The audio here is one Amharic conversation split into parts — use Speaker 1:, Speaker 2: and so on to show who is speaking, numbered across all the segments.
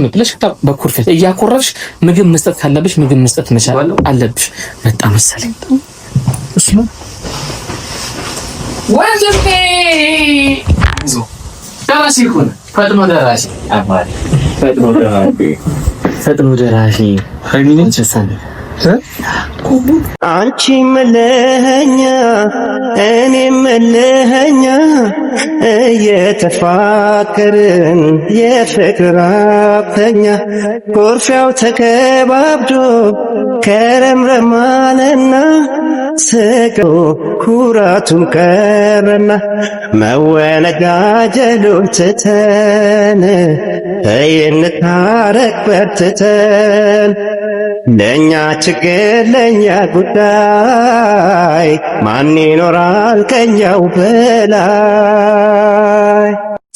Speaker 1: ብለሽ በኩርፊያ እያኮረፍሽ ምግብ መስጠት ካለብሽ ምግብ መስጠት መቻል አለብሽ። በጣም መሰለኝ እሱ ነው ወንድሜ ደራሲ ይሁን ፈጥኖ ደራሲ አባሪ ፈጥኖ ደራሲ ሀይሚን ተሰነ
Speaker 2: አንቺ መለኛ እኔ መለኛ እየተፋቀርን የፍቅር አብተኛ ጎርፊያው ተከባብዶ ከረምረማለና ስቀው ኩራቱም ቀረና መወነጋጀሉን ትተን እንታረቅ በርትተን ለኛ ችግር ለኛ ጉዳይ ማን ይኖራል ከኛው በላይ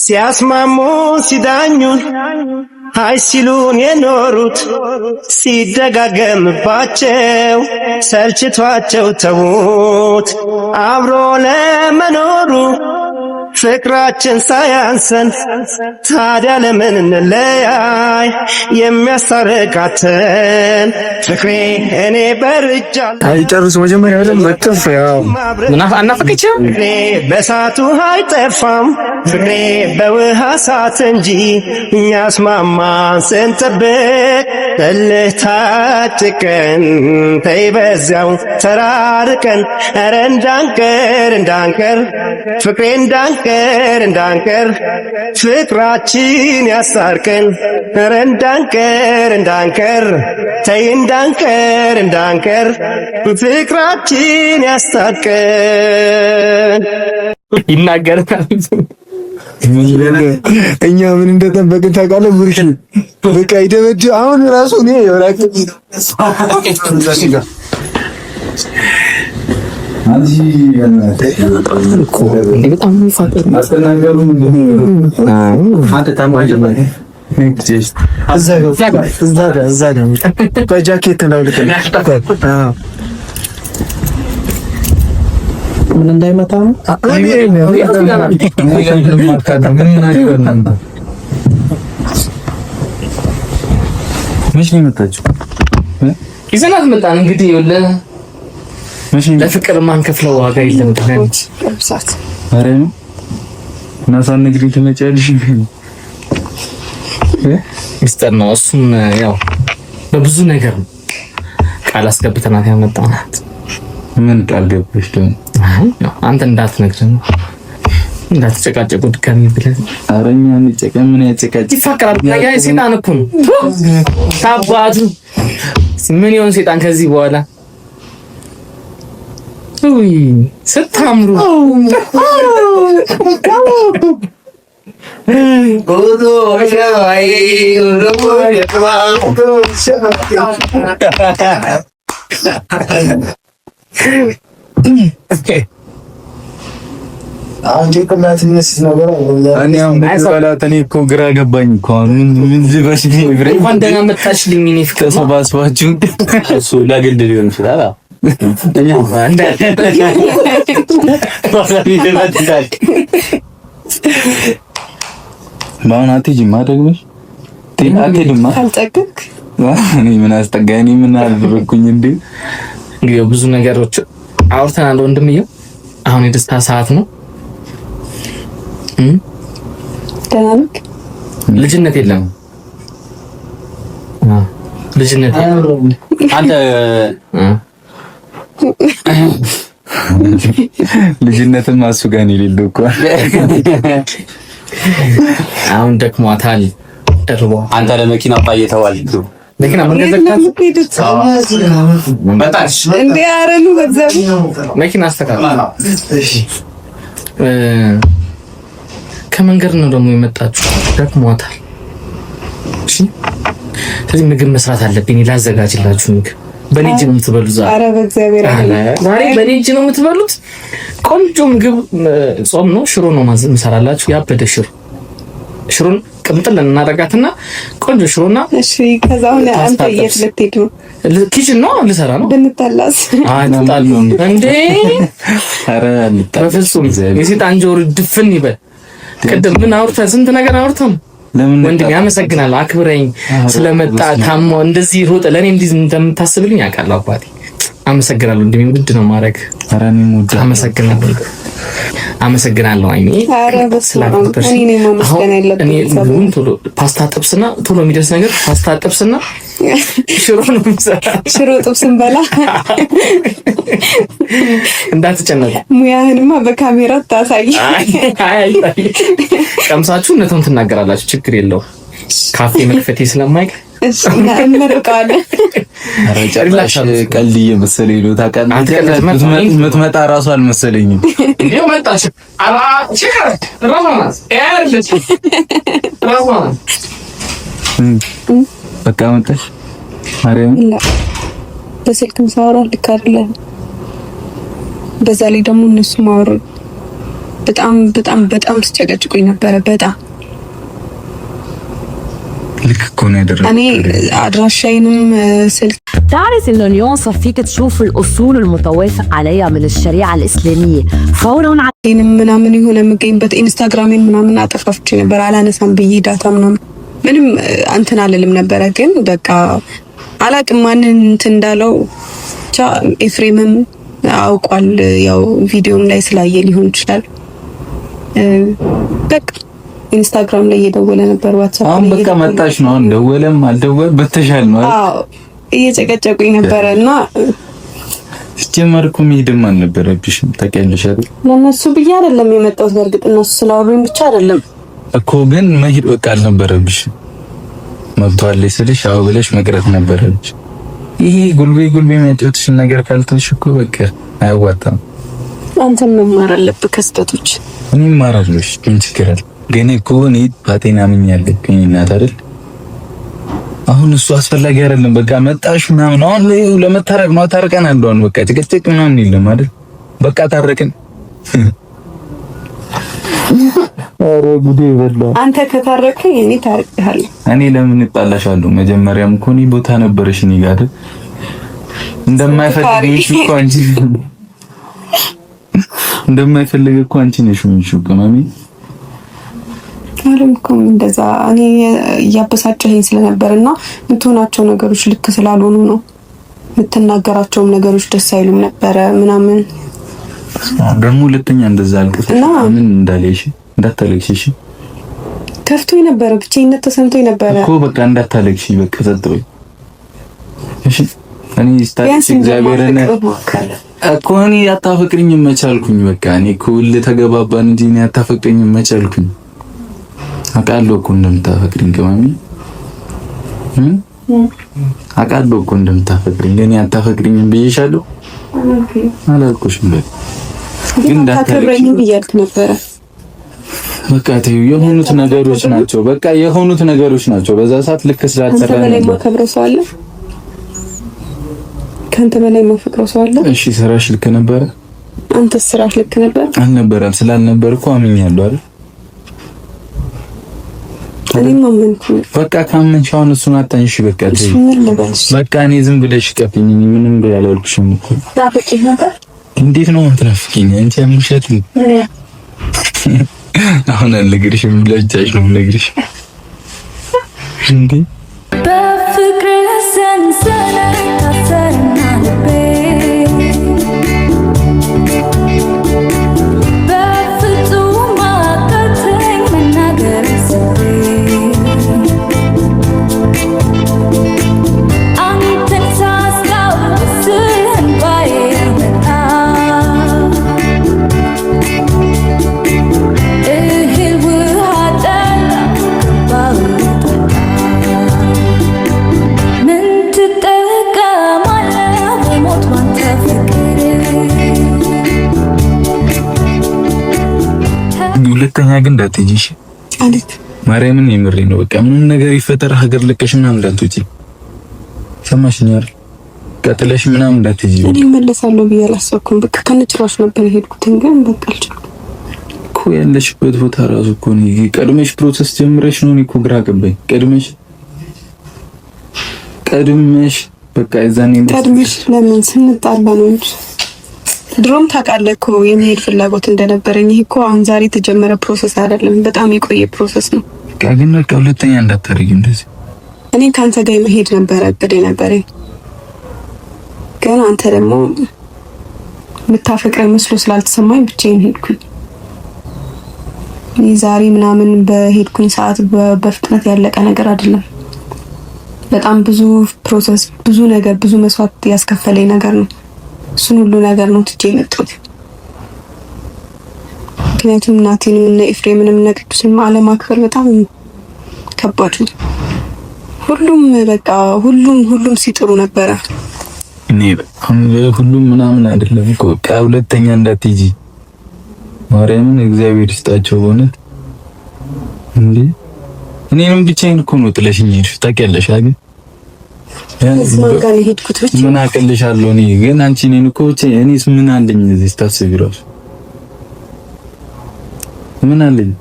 Speaker 2: ሲያስማሙ ሲዳኙን ሃይ ሲሉን የኖሩት ሲደጋገምባቸው ሰልችቷቸው ተዉት አብሮ ለመኖሩ ፍቅራችን ሳያንሰን ታዲያ ለምን እንለያይ የሚያስታርቃተን ፍቅሬ እኔ በርጃለሁ
Speaker 3: አይጨርስ መጀመሪያ አይደል መጥፍ ያው
Speaker 1: አናፍቅች
Speaker 2: ፍቅሬ በሳቱ አይጠፋም ፍቅሬ በውሃ ሳት እንጂ እኛስ ማማን ስንጠብቅ እልህ ታጭቀን ተይ በዚያው ተራርቀን ኧረ እንዳንቀር ፍቅሬ እንዳንቀር ፍቅራችን ያሳርቀን ኧረ እንዳንቀር ተይ እንዳንቀር ፍቅራችን ያስታርቀን
Speaker 1: ይናገራል።
Speaker 3: እኛ ምን እንደጠበቅን ታውቃለህ? ብርሽ በቃ ይደበድ አሁን ራሱ እኔ ወራክ አንጂ
Speaker 1: በጣም ፋጠር
Speaker 3: ማስተናገሩ አንተ ታማጅ ማለት እዛ ነው በጃኬት ነው ልከኝ ምን እንዳይመታ ነው ምንሽ ነው የመጣችው?
Speaker 1: ይዘናት መጣን። እንግዲህ ይኸውልህ ለፍቅር ማን ከፍለው ዋጋ የለም ትላለች።
Speaker 3: አብሳት አረም ናሳን ንግሪ ትመጫለሽ
Speaker 1: ሚስጥር ነው። እሱም ያው በብዙ ነገር ቃል አስገብተናት ያመጣናት።
Speaker 3: ምን ቃል ገባሽ ደግሞ?
Speaker 1: አንተ እንዳትነግረን እንዳትጨቃጨቁ ድጋሚ ብለን።
Speaker 3: አረኛ እንጨቀም ምን ያጨቃጭ
Speaker 1: ይፈቀራል። ያ ሰይጣን እኮ ነው ታባቱ። ምን ይሆን ሰይጣን ከዚህ በኋላ? ውይ ስታምሩ ጎዶ ሻይ
Speaker 3: አንቺ ከማት የሚያስስ ነገር እኔ እኮ ግራ ገባኝ እኮ ምን ልበሽ ነው ብሬ
Speaker 1: እንኳን ደህና መጣሽልኝ። እኔ ፍቅር
Speaker 3: ተሰባስባችሁ እሱ ለግል ሊሆን ይችላል። እኛ አንተ ማን አትጂማ ደግመሽ አትሄድማ
Speaker 4: ካልጠገክ
Speaker 3: እኔ ምን አስጠጋኝ ምን አልበኩኝ እንዴ?
Speaker 1: እንግዲህ ብዙ ነገሮች አውርተናል ወንድምዬው። አሁን የደስታ ሰዓት ነው።
Speaker 4: ደህናክ
Speaker 1: ልጅነት የለም ልጅነት
Speaker 3: አንተ ልጅነትም ማሱ ጋር ነው የሌለው እኮ
Speaker 1: አሁን ደክሟታል። ደርቦ
Speaker 3: አንተ ለመኪና ባየተዋል
Speaker 1: መኪና መንገዘካት
Speaker 3: በታሽ
Speaker 4: እንዴ አረሉ በዛው
Speaker 1: መኪና አስተካክል። ከመንገድ ነው ደግሞ የመጣችሁ። ደክሟታል። እሺ ስለዚህ ምግብ መስራት አለብኝ። ላዘጋጅላችሁ ምግብ። በኔ እጅ ነው የምትበሉት ዛሬ።
Speaker 4: ኧረ በእግዚአብሔር
Speaker 1: ዛሬ በኔ እጅ ነው የምትበሉት። ቆንጆ ምግብ ጾም ነው። ሽሮ ነው የምሰራላችሁ። ያበደ ሽሮን ቅምጥል እናደርጋትና ቆንጆ ሽሮና
Speaker 4: እሺ። ከዛውን አንተ የት ልትሄድ ነው?
Speaker 1: ኪችን ነው ልሰራ ነው።
Speaker 4: ብንጣላስ?
Speaker 1: አትጣሉ እንዴ? ኧረ በፍጹም የሴጣን ጆሮ ድፍን ይበል። ቅድም ምን አውርተን ስንት ነገር አውርተን ወንድሜ አመሰግናለሁ። አክብረኝ ስለመጣ ታሞ እንደዚህ ሮጠ ለኔ እንዲህ እንደምታስብልኝ አውቃለሁ አባቴ። አመሰግናለሁ ወንድሜ። ውድ ነው ማድረግ። አመሰግናለሁ አይኔ። እኔ ቶሎ ፓስታ ጥብስና ቶሎ የሚደርስ ነገር ፓስታ ጥብስና ሽሮ ነው የምሰራው። ሽሮ ጥብስን በላ እንዳትጨነቁ።
Speaker 4: ሙያህንማ በካሜራ ታሳይ።
Speaker 1: ቀምሳችሁ እውነቱን ትናገራላችሁ። ችግር የለውም። ካፌ መክፈቴ ስለማይቀር
Speaker 4: እንመርቀዋለን።
Speaker 3: ጨርላሽ ቀልድ እየመሰለኝ ነው ታውቃለህ። የምትመጣ እራሱ አልመሰለኝም።
Speaker 1: እንዴው መጣች አላ ቸር ራማስ ያርልሽ ራማስ
Speaker 3: በቃ መጣሽ ማርያም።
Speaker 4: በስልክም ሳወራ ልክ አይደለም። በዛ ላይ ደግሞ እነሱ ማወሩ በጣም ስጨቀጭቁኝ ነበረ። በጣም
Speaker 3: ልክ እኮ ነው ያደረገው።
Speaker 4: እኔ አድራሻዬንም ስልክ
Speaker 5: تعرف إن اليونصة فيك تشوف الأصول المتوافق عليها من الشريعة الإسلامية فورا
Speaker 4: ምናምን የሆነ የምገኝበት ኢንስታግራሜን ምናምን አጠፋፍቼ ነበር። አላነሳም ብዬ ዳታ ምንም እንትን አልልም ነበረ። ግን በቃ አላቅም ማንን እንትን እንዳለው ብቻ ኤፍሬምም አውቋል። ያው ቪዲዮም ላይ ስላየ ሊሆን ይችላል። በቃ ኢንስታግራም ላይ እየደወለ ነበር። ዋትስአፕ
Speaker 3: አሁን በቃ መጣሽ ነው። አሁን ደወለም አልደወለ በተሻለ ነው።
Speaker 4: አዎ እየጨቀጨቁኝ ነበርና
Speaker 3: ሲጀመርኩ ምንም አልነበረብሽም። ታውቂያለሽ አይደል?
Speaker 4: ለነሱ ብዬ አይደለም የመጣሁት። በእርግጥ እነሱ ስላወሩኝ ብቻ አይደለም
Speaker 3: እኮ ግን መሄድ በቃ አልነበረብሽም። መጥቷል ስልሽ አዎ ብለሽ መቅረት ነበረብሽ። ይሄ ጉልቤ የሚያጫውትሽን ነገር ካልተውሽ እኮ በቃ አያዋጣም።
Speaker 4: አንተም መማር አለብህ ከስተቶች።
Speaker 3: እኔ እማራለሁ። ምን ችግር አለ? ግን እኮ እኔ ባቴና ምኛለሁ እናት አይደል? አሁን እሱ አስፈላጊ አይደለም። በቃ መጣሽ ምናምን አሁን ለመታረቅ ነው። ታርቀን አሁን በቃ ጭቅጭቅ ምናምን የለም አይደል? በቃ ታረቅን። አረ ጉዴ በላ።
Speaker 4: አንተ ከታረከኝ እኔ ታርቀሃለሁ።
Speaker 3: እኔ ለምን እጣላሻለሁ? መጀመሪያም እኮ እኔ ቦታ ነበርሽ እኔ ጋር እንደማይፈልግሽ እኮ አንቺ እንደማይፈልግ እኮ አንቺ ነሽ ቅመሜ።
Speaker 4: አለም እኮ እንደዛ እኔ እያበሳጨኸኝ ስለነበርና የምትሆናቸው ነገሮች ልክ ስላልሆኑ ነው። የምትናገራቸውም ነገሮች ደስ አይሉም ነበረ ምናምን።
Speaker 3: ደግሞ ሁለተኛ እንደዛ አልከፈ ምን እንዳለሽ እንዳታለቅሽ
Speaker 4: ከፍቶኝ ነበረ። ብቻዬነት ተሰምቶኝ ነበረ
Speaker 3: እኮ በቃ እንዳታለቅሽ በቃ ተጥሮኝ። እሺ እኔ ስታክስ እግዚአብሔርን እኮ እኔ አታፈቅሪኝ መቻልኩኝ። በቃ እኔ እኮ ተገባባን እንጂ እኔ አታፈቅሪኝ መቻልኩኝ። አውቃለሁ እኮ እንደምታፈቅሪኝ ቅመሜ። አውቃለሁ እኮ እንደምታፈቅሪኝ። እኔ አታፈቅሪኝም ብዬሻለሁ አላልኩሽም? ግን
Speaker 4: እንዳታከብረኝ ብያልክ ነበረ።
Speaker 3: በቃ ተይው፣ የሆኑት ነገሮች ናቸው። በቃ የሆኑት ነገሮች ናቸው። በዛ ሰዓት ልክ ስላልሰራ ነው።
Speaker 4: ከአንተ በላይ ማከብረው ሰው አለ? ከአንተ በላይ ማፈቅረው ሰው አለ?
Speaker 3: እሺ ስራሽ ልክ ነበረ?
Speaker 4: አንተ ስራሽ ልክ ነበር?
Speaker 3: አልነበረም። ስላልነበር እኮ አምኛለሁ አይደል?
Speaker 4: እኔም አመንኩ።
Speaker 3: በቃ ካመንሽ አሁን እሱን አታንሺ። በቃ ተይው። በቃ እኔ ዝም ብለሽ ቀጥኝ። ምንም ያላልኩሽም እኮ
Speaker 4: ታፈቅኝ ነበር።
Speaker 3: እንዴት ነው የምትናፍቂኝ አንቺ? ሙሸት አሁን አልነግርሽም ብለሽ ነው የምነግርሽ እንዴ?
Speaker 6: በፍቅር ሰንሰለት ታሰርና ልቤ በፍጹም አቃተኝ መናገር ስቤ አንተን ሳስታውስ እንባዬ መጣ እህል ውሃ ጠላ ገባሁ ምን ትጠቀማለህ በሞት ባንተ ፍቅር።
Speaker 3: ሁለተኛ ግን እንዳትሄጂ
Speaker 4: አለት
Speaker 3: ማርያምን የምሬ ነው። በቃ ምንም ነገር ይፈጠር ሀገር ልቀሽ ምናምን እንዳትወጪ ሰማሽኝ አይደል? ቀጥለሽ ምናምን እንዳትሄጂ።
Speaker 4: እኔ እመለሳለሁ ብዬ አላሰብኩም። በቃ ከነጭራሽ ነበር የሄድኩት። ግን በቃ አልቻልኩም
Speaker 3: እኮ ያለሽበት ቦታ ራሱ እኮ ነው። ቀድመሽ ፕሮሰስ ጀምረሽ ነው። እኔ እኮ ግራ ገባኝ። ቀድመሽ በቃ የዛኔ
Speaker 4: ቀድመሽ ለምን ስንጣላ ነው እንጂ ድሮም ታውቃለህ እኮ የመሄድ ፍላጎት እንደነበረኝ። ይሄ እኮ አሁን ዛሬ የተጀመረ ፕሮሰስ አይደለም፣ በጣም የቆየ ፕሮሰስ ነው።
Speaker 3: ግን በቃ ሁለተኛ እንዳታረጊ እንደዚህ።
Speaker 4: እኔ ካንተ ጋር መሄድ ነበር እቅዴ ነበር፣ ግን አንተ ደግሞ የምታፈቅረኝ መስሎ ስላልተሰማኝ ብቻዬን ሄድኩኝ። ዛሬ ምናምን በሄድኩኝ ሰዓት በፍጥነት ያለቀ ነገር አይደለም። በጣም ብዙ ፕሮሰስ፣ ብዙ ነገር፣ ብዙ መስዋዕት ያስከፈለኝ ነገር ነው። እሱን ሁሉ ነገር ነው ትቼ የመጣሁት። ምክንያቱም እናቴንም እና ኤፍሬምንም እና ቅዱስንም አለማክበር በጣም ከባድ ነው። ሁሉም ሲጥሩ ነበረ።
Speaker 3: እኔ ሁሉም ምናምን አይደለም እኮ በቃ ሁለተኛ እንዳትሄጂ ማርያምን እግዚአብሔር ይስጣቸው በእውነት እንዴ። እኔንም ብቻዬን እኮ ነው ጥለሽኝ ሄድሽ ታውቂያለሽ አይደል? ምን አቅልሻለሁ እኔ ግን አንቺ እኔን እኮ እኔስ ምን አለኝ እዚህ ስታስቢ እራሱ ምን አለኝ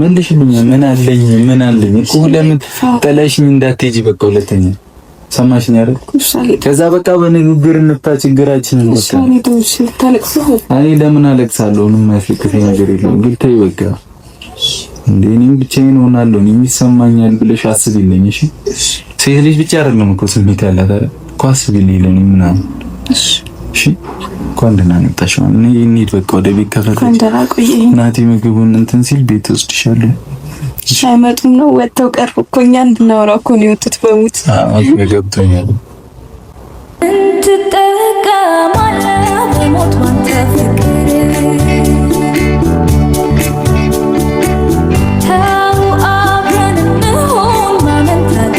Speaker 3: መልሽልኝ። ምን አለኝ እኮ ለምን ጥለሽኝ እንዳትሄጂ በቃ ሁለተኛ ሰማሽኝ አይደል? ከዛ በቃ በንግግር እንፍታ ችግራችንን በቃ። እኔ ለምን አለቅሳለሁ? ምንም ያስለቅሰኝ ነገር የለም። ግን ተይ በቃ እንዴ እኔም ብቻዬን ሆናለሁ የሚሰማኛል ብለሽ አስቢልኝ እሺ። ሴት ልጅ ብቻ አይደለም እኮ ስሜት ያላት አይደል? እኮ አስቢልኝ ለኔ ምናምን እሺ። እንኳን ደህና መጣሽ። እኔ እንሂድ በቃ ወደ ቤት ከፈለግሽ እናቴ ምግቡን እንትን ሲል ቤት ወስድሻለሁ።
Speaker 4: አይመጡም ነው ወጥተው ቀርቡ እኮ እኛ እንድናወራ እኮ ነው የወጡት በሙት።
Speaker 3: ገብቶኛል።
Speaker 6: ትጠቀማለህ በሞት ባንተ ፍቅር ተው አብረን እንሁን ማመንታት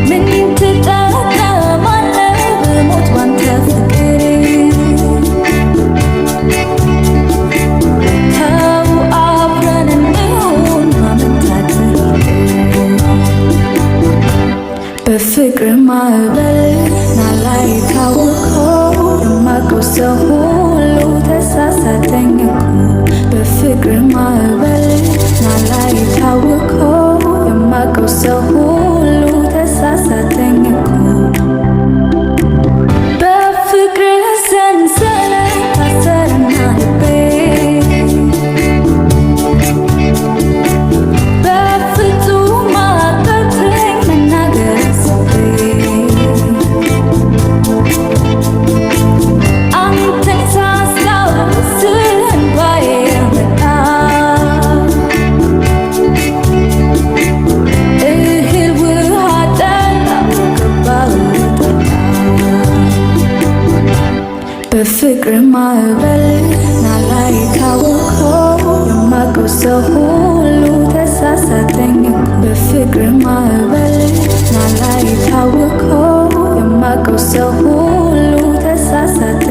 Speaker 6: ምን ትጠቀማለህ በሞት ባንተ ፍቅር ተው አብረን እንሁን ማመንታት በፍቅር ማዕበል ናላይ ካወቀው የማውቀው ሰው ሁሉ ተሳሳተኝ እኮ በፍቅር ማዕበል ናላይ ካወቀው የማውቀው ሰው ሁሉ ተሳሳተኝ እኮ በፍቅር ሰንሰለት ታሰርና ልቤ በፍጹም አቃተኝ መናገር ሰቤ አንተን ሳስታውስ እንባዬ መጣ እህል ውሃ ጠላሁ ገባሁ ጠጣ በፍቅር ማዕበል ናላይ ካወቀው የማውቀው ሰው ሁሉ ተሳሳተኝ በፍቅር ማዕበል ናላይ ካወቀው የማውቀው ሰው ሁሉ ተሳሳተኝ